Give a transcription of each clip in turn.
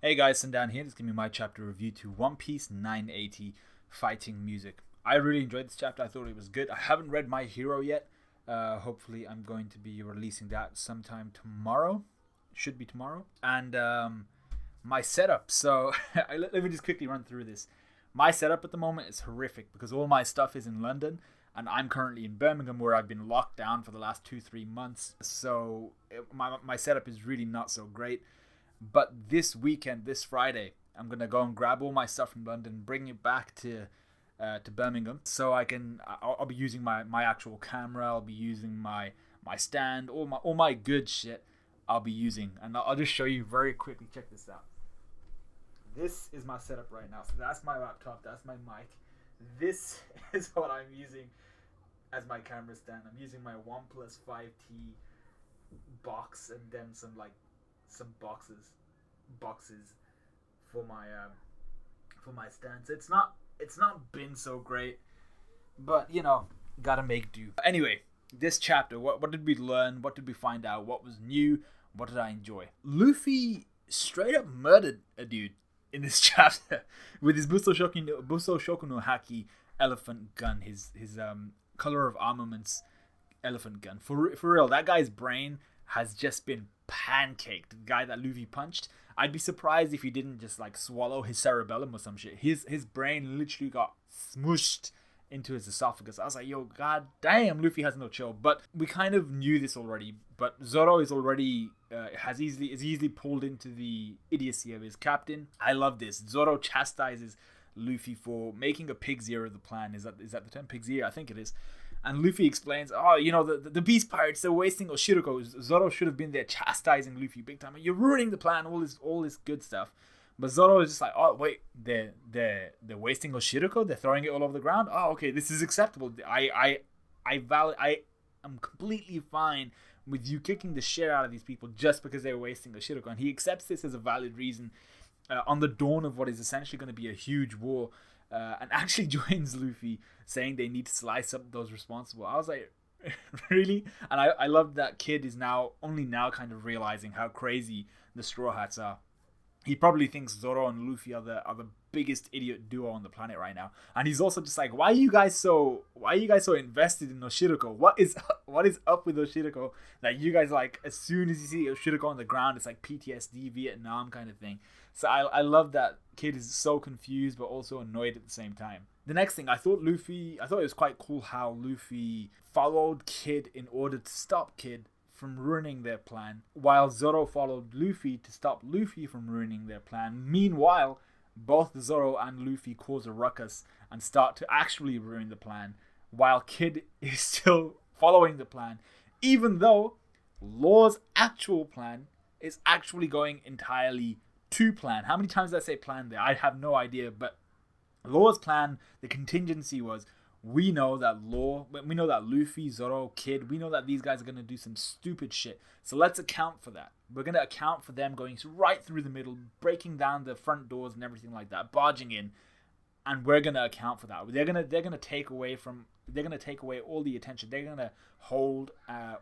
Hey guys, Sundown here. This is going to be my chapter review to One Piece 980 Fighting Music. I really enjoyed this chapter. I thought it was good. I haven't read My Hero yet. Hopefully I'm going to be releasing that sometime tomorrow. Should be tomorrow. And my setup. So let me just quickly run through this. My setup at the moment is horrific because all my stuff is in London. And I'm currently in Birmingham where I've been locked down for the last 2-3 months. So my setup is really not so great. But this weekend, this Friday, I'm gonna go and grab all my stuff from London, bring it back to Birmingham, so I'll be using my actual camera. I'll be using my stand, all my good shit. I'll be using, and I'll just show you very quickly. Check this out. This is my setup right now. So that's my laptop. That's my mic. This is what I'm using as my camera stand. I'm using my OnePlus 5T box, and then some boxes for my stand. So it's not been so great, but gotta make do. Anyway, this chapter, what did we learn? What did we find out? What was new? What did I enjoy? Luffy straight up murdered a dude in this chapter with his Buso Shoku no Haki elephant gun, his color of armaments elephant gun. For real, that guy's brain has just been pancaked. The guy that Luffy punched, I'd be surprised if he didn't just swallow his cerebellum or some shit. His brain literally got smushed into his esophagus. I was like, yo, god damn, Luffy has no chill. But we kind of knew this already. But Zoro is already is easily pulled into the idiocy of his captain. I love this. Zoro chastises Luffy for making a pig's ear of the plan. Is that the term, pig's ear? I think it is. And Luffy explains, the beast pirates, they're wasting Oshiroko. Zoro should have been there chastising Luffy big time. You're ruining the plan, all this good stuff. But Zoro is just like, oh wait, they're wasting Oshiroko. They're throwing it all over the ground. Oh, okay, this is acceptable. I am completely fine with you kicking the shit out of these people just because they're wasting Oshiroko. And he accepts this as a valid reason on the dawn of what is essentially going to be a huge war. And actually joins Luffy saying they need to slice up those responsible. I was like, really? And I love that Kid is only now kind of realizing how crazy the Straw Hats are. He probably thinks Zoro and Luffy are the biggest idiot duo on the planet right now. And he's also just like, why are you guys so invested in Oshiroko? What is up with Oshiroko? Like, you guys, as soon as you see Oshiroko on the ground, it's like PTSD, Vietnam kind of thing. So I love that Kid is so confused but also annoyed at the same time. The next thing, I thought it was quite cool how Luffy followed Kid in order to stop Kid from ruining their plan, while Zoro followed Luffy to stop Luffy from ruining their plan. Meanwhile, both Zoro and Luffy cause a ruckus and start to actually ruin the plan, while Kid is still following the plan, even though Law's actual plan is actually going entirely to plan. How many times did I say plan there? I have no idea, but Law's plan, the contingency was, we know that Luffy, Zoro, Kid, we know that these guys are going to do some stupid shit. So let's account for that. We're going to account for them going right through the middle, breaking down the front doors and everything like that, barging in, and we're going to account for that. They're going to take away all the attention. They're going to hold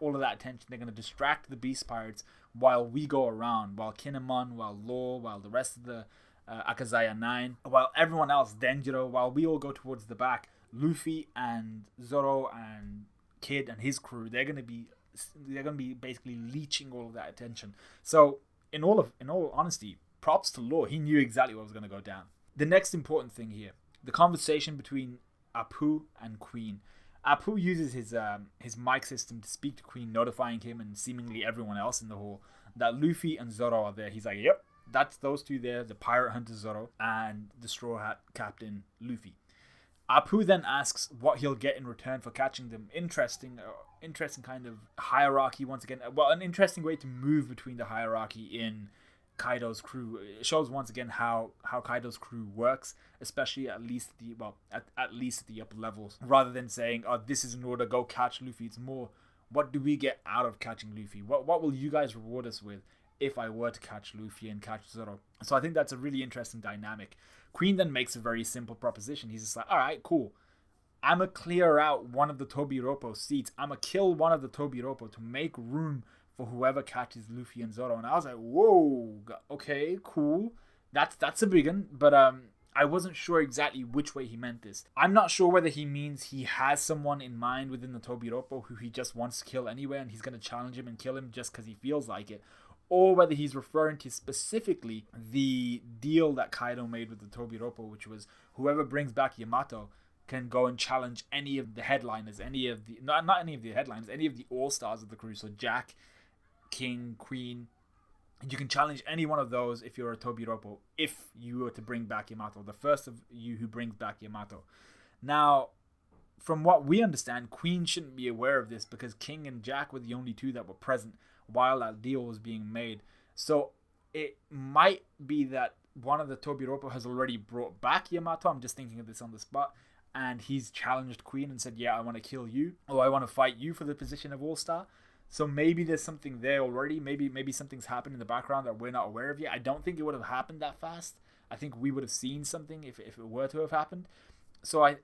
all of that attention. They're going to distract the Beast Pirates while we go around, while Kinemon, while Law, while the rest of the Akazaya 9, while everyone else, Denjiro, while we all go towards the back. Luffy and Zoro and Kid and his crew, they're gonna be basically leeching all of that attention. So in all honesty, props to Law. He knew exactly what was gonna go down. The next important thing here, the conversation between Apoo and Queen. Apoo uses his mic system to speak to Queen, notifying him and seemingly everyone else in the hall that Luffy and Zoro are there. He's like, yep, that's those two there, the pirate hunter Zoro and the Straw Hat Captain Luffy. Apoo then asks what he'll get in return for catching them. Interesting kind of hierarchy once again. Well, an interesting way to move between the hierarchy in Kaido's crew. It shows once again how Kaido's crew works, especially at least at the upper levels. Rather than saying, "Oh, this is in order, go catch Luffy." It's more, what do we get out of catching Luffy? What will you guys reward us with if I were to catch Luffy and catch Zoro? So I think that's a really interesting dynamic. Queen then makes a very simple proposition. He's just like, all right, cool. I'm going to clear out one of the Tobiropo seats. I'm going to kill one of the Tobiropo to make room for whoever catches Luffy and Zoro. And I was like, whoa, okay, cool. That's a big one, but I wasn't sure exactly which way he meant this. I'm not sure whether he means he has someone in mind within the Tobiropo who he just wants to kill anyway, and he's going to challenge him and kill him just because he feels like it, or whether he's referring to specifically the deal that Kaido made with the Tobiropo, which was whoever brings back Yamato can go and challenge any of the headliners, any of the not any of the headliners, any of the all-stars of the crew. So Jack, King, Queen. You can challenge any one of those if you're a Tobiropo, if you were to bring back Yamato, the first of you who brings back Yamato. Now, from what we understand, Queen shouldn't be aware of this because King and Jack were the only two that were present while that deal was being made. So it might be that one of the Tobiropo has already brought back Yamato. I'm just thinking of this on the spot. And he's challenged Queen and said, yeah, I want to kill you, or I want to fight you for the position of All-Star. So maybe there's something there already. Maybe something's happened in the background that we're not aware of yet. I don't think it would have happened that fast. I think we would have seen something if it were to have happened. So it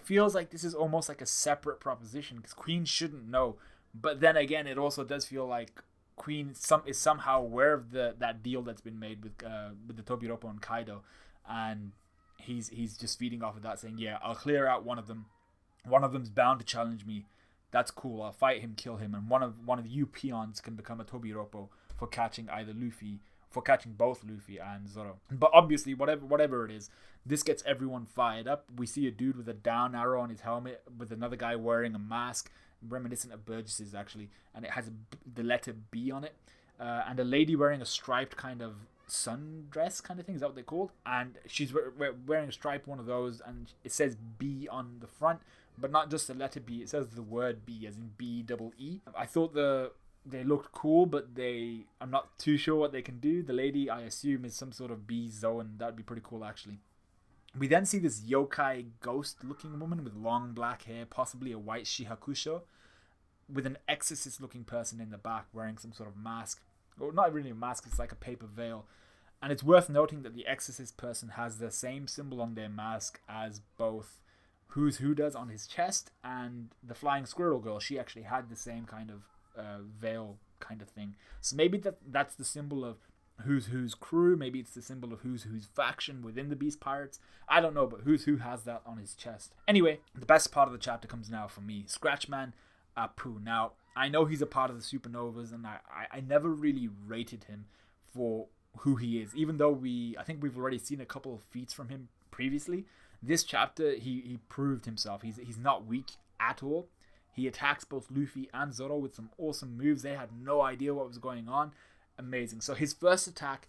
feels like this is almost like a separate proposition because Queen shouldn't know. But then again, it also does feel like Queen is somehow aware of that deal that's been made with the Tobiropo and Kaido, and he's just feeding off of that, saying, yeah, I'll clear out one of them. One of them's bound to challenge me. That's cool. I'll fight him, kill him, and one of you peons can become a Tobiropo for catching both Luffy and Zoro. But obviously, whatever it is, this gets everyone fired up. We see a dude with a down arrow on his helmet, with another guy wearing a mask, reminiscent of Burgess's actually, and it has the letter B on it, and a lady wearing a striped kind of sundress kind of thing. Is that what they're called? And she's wearing a striped one of those, and it says B on the front. But not just the letter B, it says the word B, as in B-double-E. I thought they looked cool, but I'm not too sure what they can do. The lady, I assume, is some sort of bee zone. That would be pretty cool, actually. We then see this yokai ghost-looking woman with long black hair, possibly a white shihakusho, with an exorcist-looking person in the back wearing some sort of mask. Well, not really a mask, it's like a paper veil. And it's worth noting that the exorcist person has the same symbol on their mask as both Who's Who does on his chest, and the Flying Squirrel Girl. She actually had the same kind of veil kind of thing. So maybe that's the symbol of Who's Who's crew. Maybe it's the symbol of Who's Who's faction within the Beast Pirates. I don't know, but Who's Who has that on his chest. Anyway, the best part of the chapter comes now for me. Scratchman Apoo. Now, I know he's a part of the Supernovas, and I never really rated him for who he is, even though I think we've already seen a couple of feats from him previously. This chapter, he proved himself. He's not weak at all. He attacks both Luffy and Zoro with some awesome moves. They had no idea what was going on. Amazing. So his first attack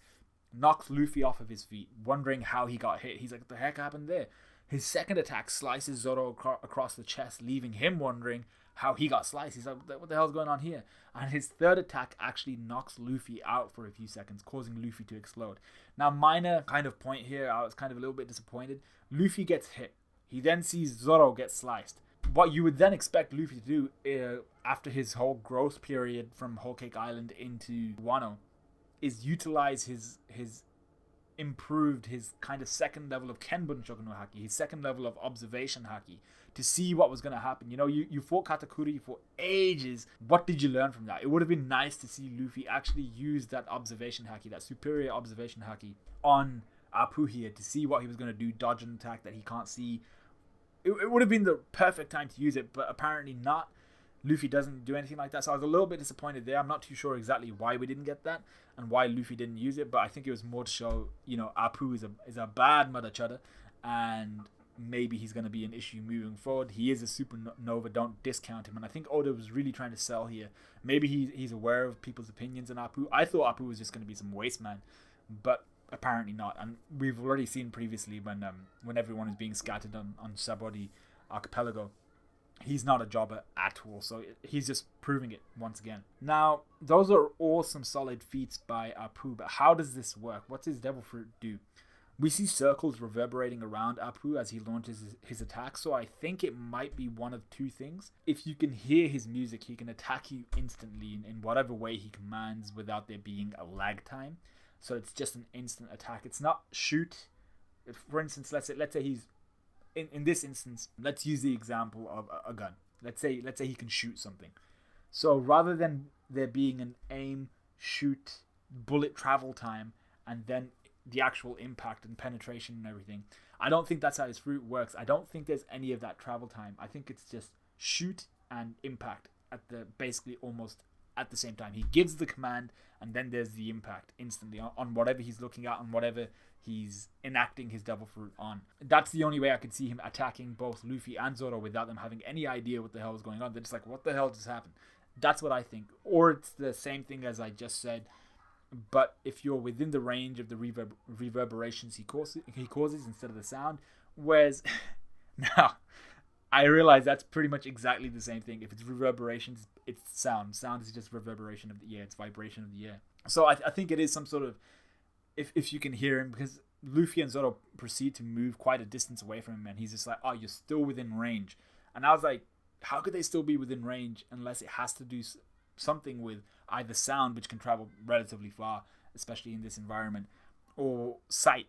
knocks Luffy off of his feet, wondering how he got hit. He's like, what the heck happened there? His second attack slices Zoro across the chest, leaving him wondering how he got sliced. He's like, what the hell's going on here? And his third attack actually knocks Luffy out for a few seconds, causing Luffy to explode. Now, minor kind of point here, I was kind of a little bit disappointed. Luffy gets hit. He then sees Zoro get sliced. What you would then expect Luffy to do after his whole growth period from Whole Cake Island into Wano is utilize his improved, his kind of second level of Kenbun Shoku no Haki, his second level of observation Haki, to see what was going to happen. You know, you fought Katakuri for ages. What did you learn from that? It would have been nice to see Luffy actually use that observation Haki, that superior observation Haki on Apoo here, to see what he was going to do, dodge an attack that he can't see. It would have been the perfect time to use it, but apparently not. Luffy doesn't do anything like that, so I was a little bit disappointed there. I'm not too sure exactly why we didn't get that and why Luffy didn't use it, but I think it was more to show, you know, Apoo is a bad mother chudder, and maybe he's going to be an issue moving forward. He is a supernova, don't discount him, and I think Oda was really trying to sell here. Maybe he's aware of people's opinions on Apoo. I thought Apoo was just going to be some waste man, but apparently not, and we've already seen previously when everyone is being scattered on Sabaody Archipelago, he's not a jobber at all, so he's just proving it once again. Now, those are all some solid feats by Apoo, but how does this work? What's his Devil Fruit do? We see circles reverberating around Apoo as he launches his attack, so I think it might be one of two things. If you can hear his music, he can attack you instantly in whatever way he commands without there being a lag time. So it's just an instant attack. It's not shoot. For instance, let's say he's in this instance. Let's use the example of a gun. Let's say he can shoot something. So rather than there being an aim, shoot, bullet travel time, and then the actual impact and penetration and everything. I don't think that's how his fruit works. I don't think there's any of that travel time. I think it's just shoot and impact at the basically almost at the same time. He gives the command and then there's the impact instantly on whatever he's looking at, on whatever he's enacting his devil fruit on. That's the only way I could see him attacking both Luffy and Zoro without them having any idea what the hell is going on. They're just like, what the hell just happened? That's what I think. Or it's the same thing as I just said, but if you're within the range of the reverberations he causes instead of the sound. Whereas now I realize that's pretty much exactly the same thing. If it's reverberations, it's sound. Sound is just reverberation of the air. It's vibration of the air. So I think it is some sort of, if you can hear him, because Luffy and Zoro proceed to move quite a distance away from him, and he's just like, oh, you're still within range. And I was like, how could they still be within range unless it has to do something with either sound, which can travel relatively far, especially in this environment, or sight.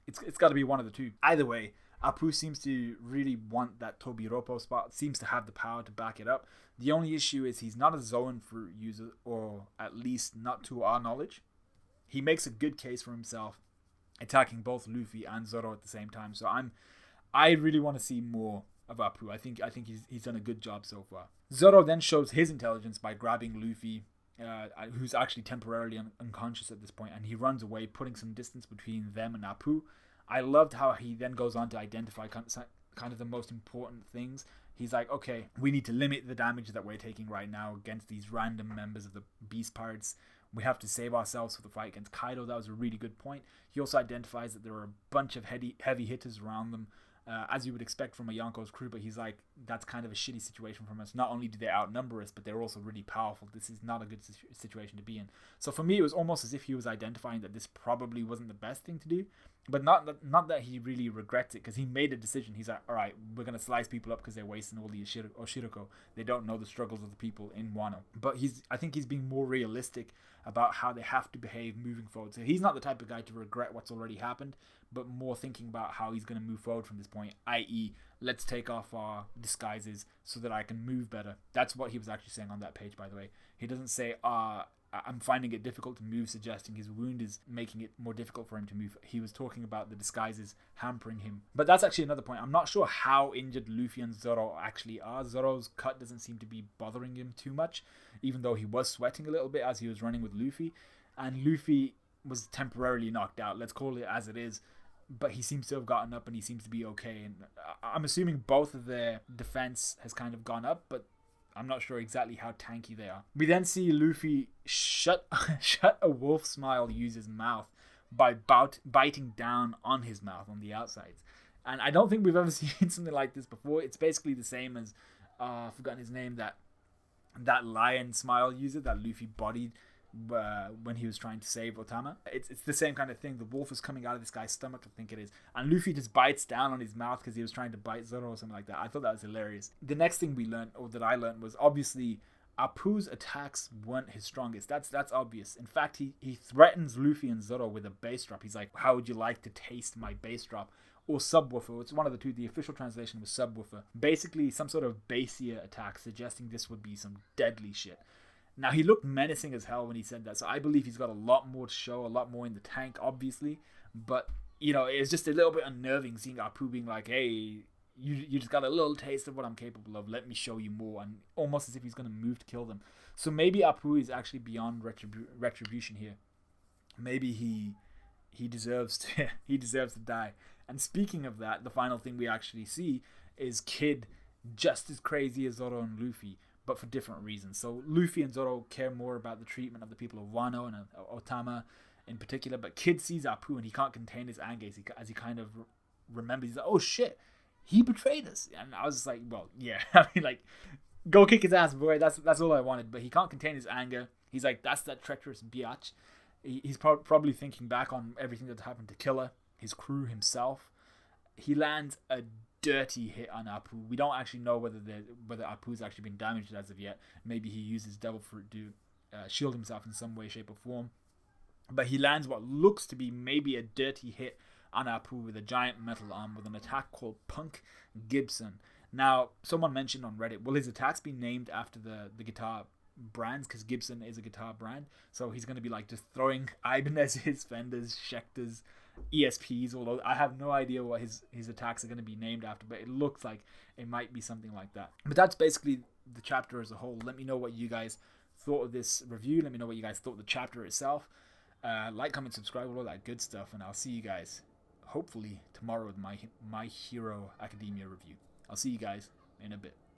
It's got to be one of the two. Either way, Apoo seems to really want that Tobiropo spot, seems to have the power to back it up. The only issue is he's not a Zoan fruit user, or at least not to our knowledge. He makes a good case for himself, attacking both Luffy and Zoro at the same time. So I really want to see more of Apoo. I think he's done a good job so far. Zoro then shows his intelligence by grabbing Luffy, who's actually temporarily unconscious at this point, and he runs away, putting some distance between them and Apoo. I loved how he then goes on to identify kind of the most important things. He's like, okay, we need to limit the damage that we're taking right now against these random members of the Beast Pirates. We have to save ourselves for the fight against Kaido. That was a really good point. He also identifies that there are a bunch of heavy hitters around them, as you would expect from a Yonko's crew, but he's like, that's kind of a shitty situation from us. Not only do they outnumber us, but they're also really powerful. This is not a good situation to be in. So for me, it was almost as if he was identifying that this probably wasn't the best thing to do, but not that he really regrets it, because he made a decision. He's like, all right, we're going to slice people up because they're wasting all the Oshiroko. They don't know the struggles of the people in Wano. But I think he's being more realistic about how they have to behave moving forward. So he's not the type of guy to regret what's already happened, but more thinking about how he's going to move forward from this point, i.e., let's take off our disguises so that I can move better. That's what he was actually saying on that page, by the way. He doesn't say, I'm finding it difficult to move, suggesting his wound is making it more difficult for him to move. He was talking about the disguises hampering him. But that's actually another point. I'm not sure how injured Luffy and Zoro actually are. Zoro's cut doesn't seem to be bothering him too much, even though he was sweating a little bit as he was running with Luffy. And Luffy was temporarily knocked out. Let's call it as it is. But he seems to have gotten up and he seems to be okay. And I'm assuming both of their defense has kind of gone up, but I'm not sure exactly how tanky they are. We then see Luffy shut a wolf smile use his mouth by biting down on his mouth on the outsides. And I don't think we've ever seen something like this before. It's basically the same as, I've forgotten his name, that lion smile user that Luffy bodied when he was trying to save Otama. It's the same kind of thing. The wolf is coming out of this guy's stomach, I think it is, and Luffy just bites down on his mouth because he was trying to bite Zoro or something like that. I thought that was hilarious. The next thing we learned, or that I learned, was obviously Apoo's attacks weren't his strongest. That's obvious. In fact, he threatens Luffy and Zoro with a bass drop. He's like, how would you like to taste my bass drop? Or subwoofer. It's one of the two. The official translation was subwoofer. Basically some sort of bassier attack, suggesting this would be some deadly shit. Now, he looked menacing as hell when he said that, so I believe he's got a lot more to show, a lot more in the tank, obviously. But, it's just a little bit unnerving seeing Apoo being like, hey, you just got a little taste of what I'm capable of, let me show you more, and almost as if he's going to move to kill them. So maybe Apoo is actually beyond retribution here. Maybe he deserves to die. And speaking of that, the final thing we actually see is Kid just as crazy as Zoro and Luffy, but for different reasons. So Luffy and Zoro care more about the treatment of the people of Wano and Otama in particular, but Kid sees Apoo and he can't contain his anger as he kind of remembers. He's like, oh shit, he betrayed us. And I was just like, well, yeah, I mean, like, go kick his ass, boy. That's all I wanted. But he can't contain his anger. He's like, that's that treacherous biatch. He's probably thinking back on everything that happened to Killer, his crew, himself. He lands a dirty hit on Apoo. We don't actually know whether Apoo's actually been damaged as of yet. Maybe he uses Devil Fruit to shield himself in some way, shape, or form. But he lands what looks to be maybe a dirty hit on Apoo with a giant metal arm with an attack called Punk Gibson. Now, someone mentioned on Reddit, will his attacks be named after the guitar brands, because Gibson is a guitar brand. So he's going to be like just throwing Ibanez's, Fenders, Schecters, ESPs, although I have no idea what his attacks are going to be named after, but it looks like it might be something like that. But that's basically the chapter as a whole. Let me know what you guys thought of this review. Let me know what you guys thought of the chapter itself. Like, comment, subscribe, all that good stuff, and I'll see you guys hopefully tomorrow with my Hero Academia review. I'll see you guys in a bit.